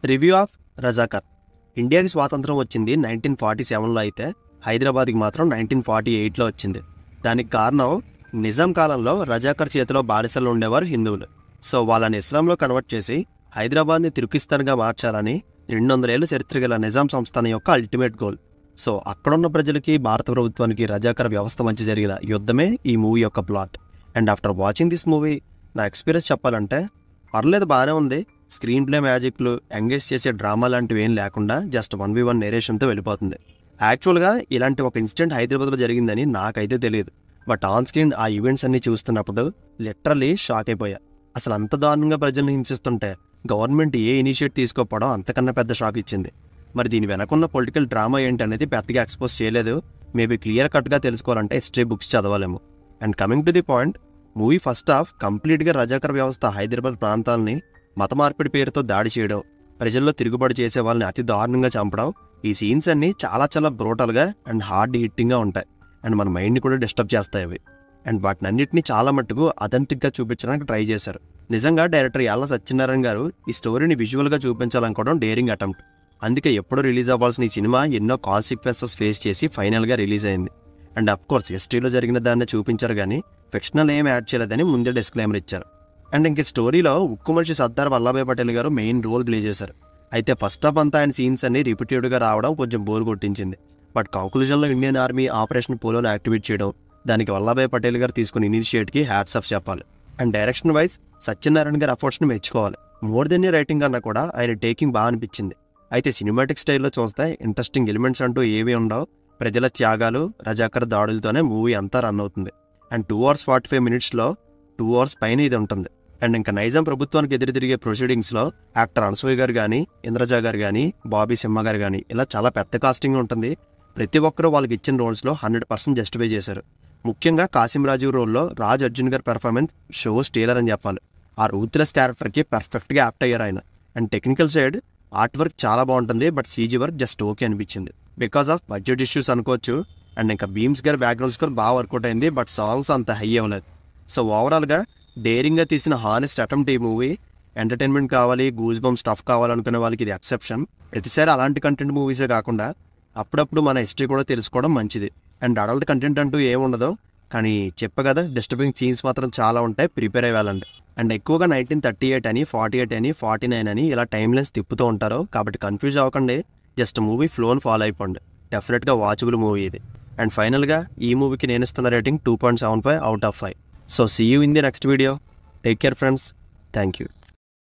Review of Razakar. ఇండియాకి స్వాతంత్రం వచ్చింది 1947లో అయితే హైదరాబాద్కి మాత్రం 1948లో వచ్చింది. దానికి కారణం నిజాం కాలంలో రజాకర్ చేతిలో బానిసలు ఉండేవారు హిందువులు. సో వాళ్ళని ఇస్లాంలో కన్వర్ట్ చేసి హైదరాబాద్ని తుర్కిస్తాన్గా మార్చాలని 200 ఏళ్ల చరిత్ర గల నిజాం సంస్థానం యొక్క అల్టిమేట్ గోల్. సో అక్కడున్న ప్రజలకి భారత ప్రభుత్వానికి రజాకర్ వ్యవస్థ మధ్య జరిగిన యుద్ధమే ఈ మూవీ యొక్క plot. And after watching this movie నా ఎక్స్పీరియన్స్ చెప్పాలంటే పర్లేదు, బాగానే ఉంది. స్క్రీన్ ప్లే మ్యాజిక్లు, ఎంగేజ్ చేసే డ్రామా లాంటివి ఏం లేకుండా జస్ట్ 1v1 నేరేషన్తో వెళ్ళిపోతుంది. యాక్చువల్గా ఇలాంటి ఒక ఇన్సిడెంట్ హైదరాబాద్లో జరిగిందని నాకైతే తెలియదు. బట్ ఆన్ స్క్రీన్ ఆ ఈవెంట్స్ అన్ని చూస్తున్నప్పుడు లిటరల్లీ షాక్ అయిపోయా. అసలు అంత దారుణంగా ప్రజల్ని హింసిస్తుంటే గవర్నమెంట్ ఏ ఇనిషియేట్ తీసుకోకపోవడం అంతకన్నా పెద్ద షాక్ ఇచ్చింది. మరి దీని వెనకున్న పొలిటికల్ డ్రామా ఏంటి అనేది పెద్దగా ఎక్స్పోజ్ చేయలేదు. మేబీ క్లియర్ కట్గా తెలుసుకోవాలంటే హిస్టరీ బుక్స్ చదవాలేము. And coming to the point, movie first half కంప్లీట్గా రజాకర్ వ్యవస్థ హైదరాబాద్ ప్రాంతాలని మత మార్పిడి పేరుతో దాడి చేయడం, ప్రజల్లో తిరుగుబాటు చేసే వాళ్ళని అతి దారుణంగా చంపడం, ఈ సీన్స్ అన్నీ చాలా చాలా బ్రూటల్గా అండ్ హార్డ్ హిట్టింగ్గా ఉంటాయి. అండ్ మన మైండ్ని కూడా డిస్టర్బ్ చేస్తాయి అవి. అండ్ వాటిని అన్నింటినీ చాలా మట్టుకు అథెంటిక్గా చూపించడానికి ట్రై చేశారు. నిజంగా డైరెక్టర్ యాళ్ల సత్యనారాయణ గారు ఈ స్టోరీని విజువల్గా చూపించాలనుకోవడం డేరింగ్ అటెంప్ట్. అందుకే ఎప్పుడూ రిలీజ్ అవ్వాల్సిన ఈ సినిమా ఎన్నో కాన్సిక్వెన్సెస్ ఫేస్ చేసి ఫైనల్గా రిలీజ్ అయింది. అండ్ అఫ్కోర్స్ హిస్టరీలో జరిగిన దాన్ని చూపించారు కానీ ఫిక్షనల్ ఏం యాడ్ చేయలేదని ముందే డిస్క్లైమర్ ఇచ్చారు. అండ్ ఇంక స్టోరీలో ఉక్కు మనిషి సర్దార్ వల్లభాయ్ పటేల్ గారు మెయిన్ రోల్ ప్లే చేశారు. అయితే ఫస్ట్ హాఫ్ అంతా ఆయన సీన్స్ అన్ని రిపీటెడ్గా రావడం కొంచెం బోర్ కొట్టించింది. బట్ కంక్లూజన్లో ఇండియన్ ఆర్మీ ఆపరేషన్ పోలోని యాక్టివేట్ చేయడం, దానికి వల్లభాయ్ పటేల్ గారు తీసుకున్న ఇనిషియేట్కి హ్యాట్స్ ఆఫ్ చెప్పాలి. అండ్ డైరెక్షన్ వైజ్ సత్యనారాయణ గారి ఎఫర్ట్స్ని మెచ్చుకోవాలి. మోర్ దెన్ రైటింగ్ అన్నా కూడా ఆయన టేకింగ్ బాగా అనిపించింది. అయితే సినిమాటిక్ స్టైల్లో చూస్తే ఇంట్రెస్టింగ్ ఎలిమెంట్స్ అంటూ ఏవి ఉండవు. ప్రజల త్యాగాలు, రజాకర్ దాడులతోనే మూవీ అంతా రన్ అవుతుంది. అండ్ 2 hours 45 minutesలో 2 hours పైన ఇది ఉంటుంది. అండ్ ఇంకా నైజాం ప్రభుత్వానికి ఎదురు తిరిగే ప్రొసీడింగ్స్లో యాక్టర్ అనసూయ గారు కానీ, ఇంద్రజా గారు కానీ, బాబీ సింహ గారు కానీ ఇలా చాలా పెద్ద కాస్టింగ్ ఉంటుంది. ప్రతి ఒక్కరూ వాళ్ళకి ఇచ్చిన రోల్స్లో 100% జస్టిఫై చేశారు. ముఖ్యంగా కాసిం రాజీవ్ రోల్లో రాజ్ అర్జున్ గారి పెర్ఫార్మెన్స్ షో స్టీలర్ అని చెప్పాలి. ఆ రూత్లెస్ క్యారెక్టర్కి పర్ఫెక్ట్గా యాప్ట్ అయ్యారు ఆయన. And technical side art work చాలా బాగుంటుంది. But CG work just okay అనిపించింది. బికాస్ ఆఫ్ బడ్జెట్ ఇష్యూస్ అనుకోవచ్చు. అండ్ ఇంకా బీమ్స్ గారి బ్యాక్గ్రౌండ్ స్కోర్ బాగా వర్కౌట్ అయింది. బట్ సాంగ్స్ అంత హై అవ్వలేదు. సో ఓవరాల్గా డేరింగ్గా తీసిన హానెస్ట్ అటెంప్ట్ ఈ మూవీ. ఎంటర్టైన్మెంట్ కావాలి, గూజ్ బంప్ స్టఫ్ కావాలనుకునే వాళ్ళకి ఇది ఎక్సెప్షన్. ప్రతిసారి అలాంటి కంటెంట్ మూవీసే కాకుండా అప్పుడప్పుడు మన హిస్టరీ కూడా తెలుసుకోవడం మంచిది. అండ్ అడల్ట్ కంటెంట్ అంటూ ఏముండదు, కానీ చెప్పగదా డిస్టర్బింగ్ సీన్స్ మాత్రం చాలా ఉంటాయి, ప్రిపేర్ అయ్యాలండి. అండ్ ఎక్కువగా 1938 అని, 48 అని, 49 అని ఇలా టైమ్ లైన్స్ తిప్పుతూ ఉంటారు. కాబట్టి కన్ఫ్యూజ్ అవ్వకండి, జస్ట్ మూవీ ఫ్లోని ఫాలో అయిపోండి. డెఫినెట్గా వాచబుల్ మూవీ ఇది. అండ్ ఫైనల్గా ఈ మూవీకి నేను ఇస్తున్న rating 2.75 out of 5. So see you in the next video. Take care friends. Thank you.